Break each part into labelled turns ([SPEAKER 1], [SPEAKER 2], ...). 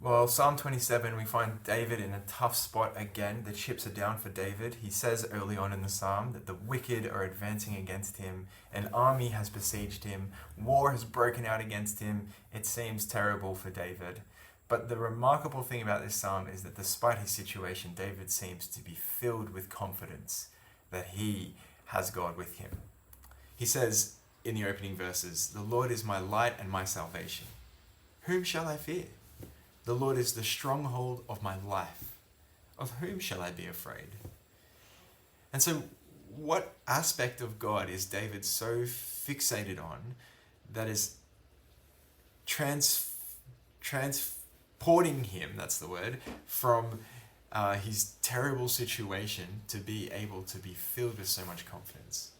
[SPEAKER 1] Well, Psalm 27, we find David in a tough spot again. The chips are down for David. He says early on in the psalm that the wicked are advancing against him. An army has besieged him. War has broken out against him. It seems terrible for David. But the remarkable thing about this psalm is that despite his situation, David seems to be filled with confidence that he has God with him. He says in the opening verses, "The Lord is my light and my salvation. Whom shall I fear? The Lord is the stronghold of my life. Of whom shall I be afraid?" And so, what aspect of God is David so fixated on that is transporting him, that's the word, from his terrible situation to be able to be filled with so much confidence?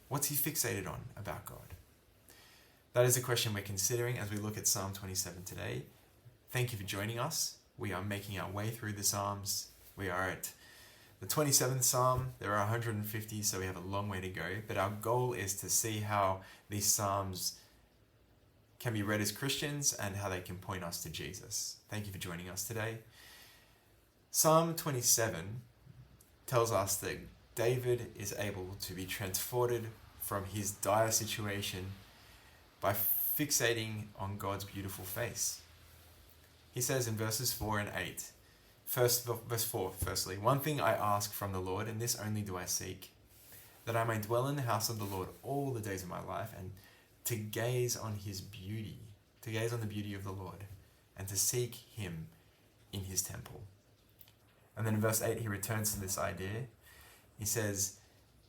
[SPEAKER 1] What's he fixated on about God? That is a question we're considering as we look at Psalm 27 today. Thank you for joining us. We are making our way through the Psalms. We are at the 27th Psalm. There are 150, so we have a long way to go. But our goal is to see how these Psalms can be read as Christians and how they can point us to Jesus. Thank you for joining us today. Psalm 27 tells us that David is able to be transported from his dire situation by fixating on God's beautiful face. He says in verses 4 and 8, verse 4, firstly, "One thing I ask from the Lord, and this only do I seek, that I may dwell in the house of the Lord all the days of my life, and to gaze on his beauty, to gaze on the beauty of the Lord, and to seek him in his temple." And then in verse 8, he returns to this idea. He says,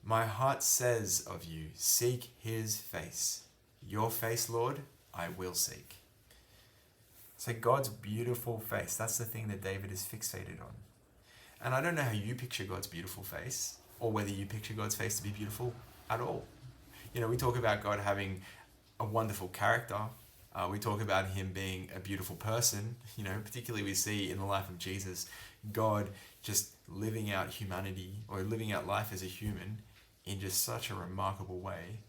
[SPEAKER 1] "My heart says of you, seek his face. Your face, Lord, I will seek." So God's beautiful face, that's the thing that David is fixated on. And I don't know how you picture God's beautiful face, or whether you picture God's face to be beautiful at all. You know, we talk about God having a wonderful character. We talk about him being a beautiful person. You know, particularly we see in the life of Jesus, God just living out humanity, or living out life as a human in just such a remarkable way.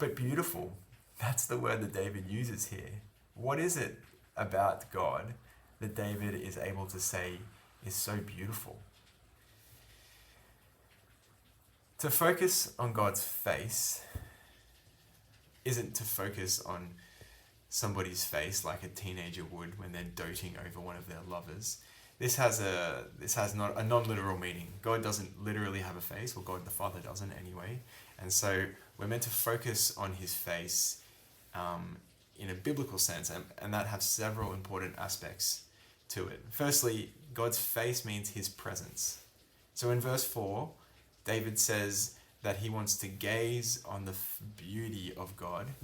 [SPEAKER 1] But beautiful, that's the word that David uses here. What is it about God that David is able to say is so beautiful? To focus on God's face isn't to focus on somebody's face like a teenager would when they're doting over one of their lovers. This has not a non-literal meaning. God doesn't literally have a face, or God the Father doesn't anyway. And so we're meant to focus on his face in a biblical sense, and that has several important aspects to it. Firstly, God's face means his presence. So in verse 4, David says that he wants to gaze on the beauty of God.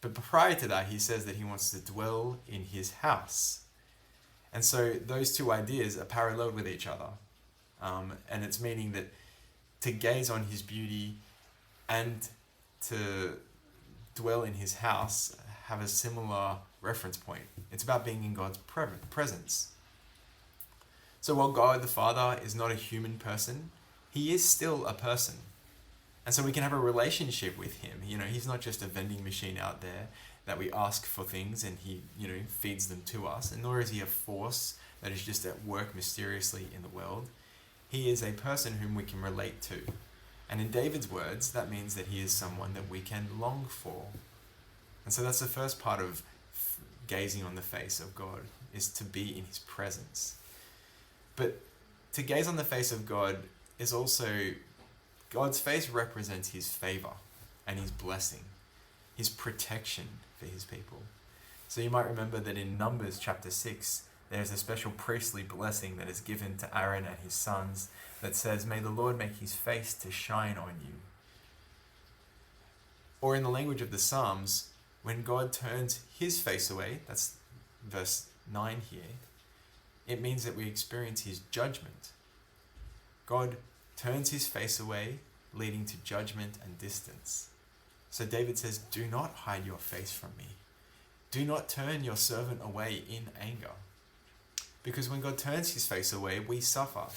[SPEAKER 1] But prior to that, he says that he wants to dwell in his house. And so those two ideas are paralleled with each other. And it's meaning that to gaze on his beauty and to dwell in his house have a similar reference point. It's about being in God's presence. So while God the Father is not a human person, he is still a person. And so we can have a relationship with him. You know, he's not just a vending machine out there that we ask for things and he, feeds them to us. And nor is he a force that is just at work mysteriously in the world. He is a person whom we can relate to. And in David's words, that means that he is someone that we can long for. And so that's the first part of gazing on the face of God, is to be in his presence. But to gaze on the face of God is also, God's face represents his favor and his blessing, his protection for his people. So you might remember that in Numbers chapter 6, there's a special priestly blessing that is given to Aaron and his sons that says, "May the Lord make his face to shine on you." Or in the language of the Psalms, when God turns his face away, that's verse 9 here, it means that we experience his judgment. God turns his face away, leading to judgment and distance. So David says, "Do not hide your face from me. Do not turn your servant away in anger." Because when God turns his face away, we suffer.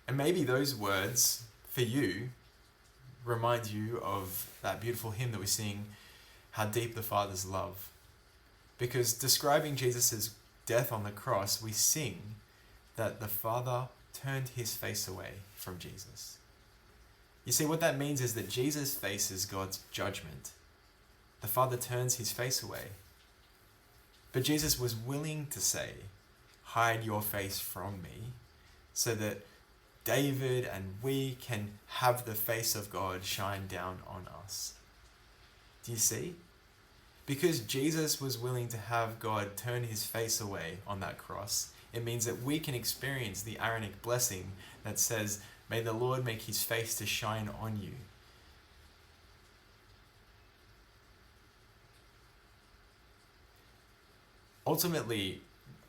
[SPEAKER 1] And maybe those words for you remind you of that beautiful hymn that we sing, "How Deep the Father's Love." Because describing Jesus' death on the cross, we sing that the Father turned his face away from Jesus. You see, what that means is that Jesus faces God's judgment. The Father turns his face away. But Jesus was willing to say, hide your face from me, so that David and we can have the face of God shine down on us. Do you see? Because Jesus was willing to have God turn his face away on that cross, it means that we can experience the Aaronic blessing that says, may the Lord make his face to shine on you. Ultimately,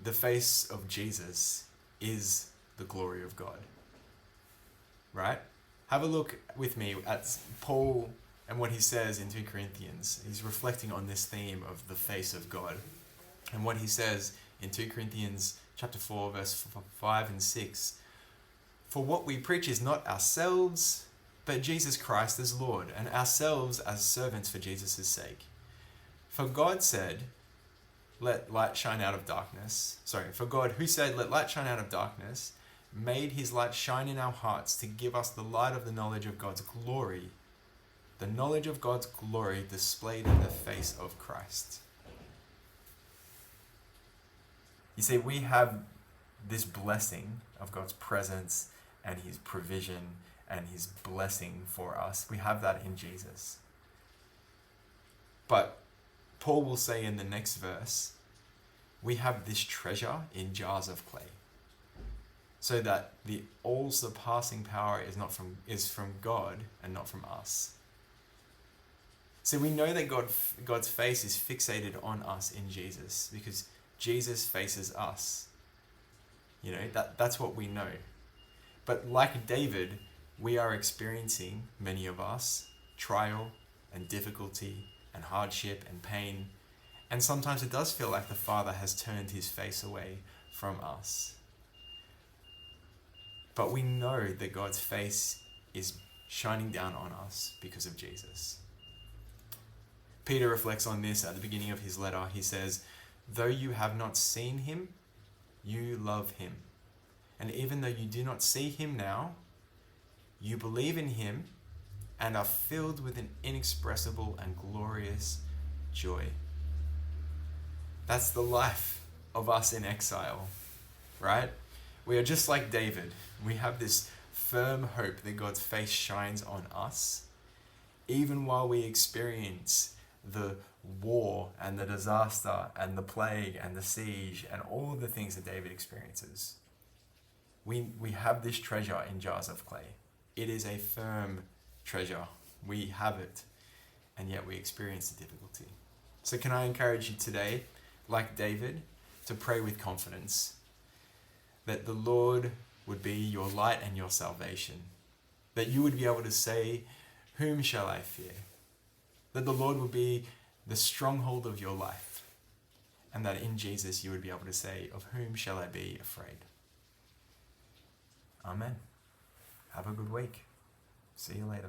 [SPEAKER 1] the face of Jesus is the glory of God. Right? Have a look with me at Paul and what he says in 2 Corinthians. He's reflecting on this theme of the face of God. And what he says in 2 Corinthians chapter 4, verse 5 and 6. For what we preach is not ourselves, but Jesus Christ as Lord, and ourselves as servants for Jesus' sake. For God said, let light shine out of darkness. For God, who said, let light shine out of darkness, made his light shine in our hearts to give us the light of the knowledge of God's glory. The knowledge of God's glory displayed in the face of Christ. You see, we have this blessing of God's presence and his provision and his blessing for us. We have that in Jesus. But Paul will say in the next verse, we have this treasure in jars of clay, so that the all-surpassing power is from God and not from us. So we know that God's face is fixated on us in Jesus, because Jesus faces us. You know, that's what we know. But like David, we are experiencing, many of us, trial and difficulty and hardship and pain. And sometimes it does feel like the Father has turned his face away from us. But we know that God's face is shining down on us because of Jesus. Peter reflects on this at the beginning of his letter. He says, though you have not seen him, you love him. And even though you do not see him now, you believe in him and are filled with an inexpressible and glorious joy. That's the life of us in exile, right? We are just like David. We have this firm hope that God's face shines on us, even while we experience the war and the disaster and the plague and the siege and all of the things that David experiences. We have this treasure in jars of clay. It is a firm treasure. We have it, and yet we experience the difficulty. So can I encourage you today, like David, to pray with confidence that the Lord would be your light and your salvation, that you would be able to say, whom shall I fear? That the Lord would be the stronghold of your life, and that in Jesus you would be able to say, of whom shall I be afraid? Amen. Have a good week. See you later.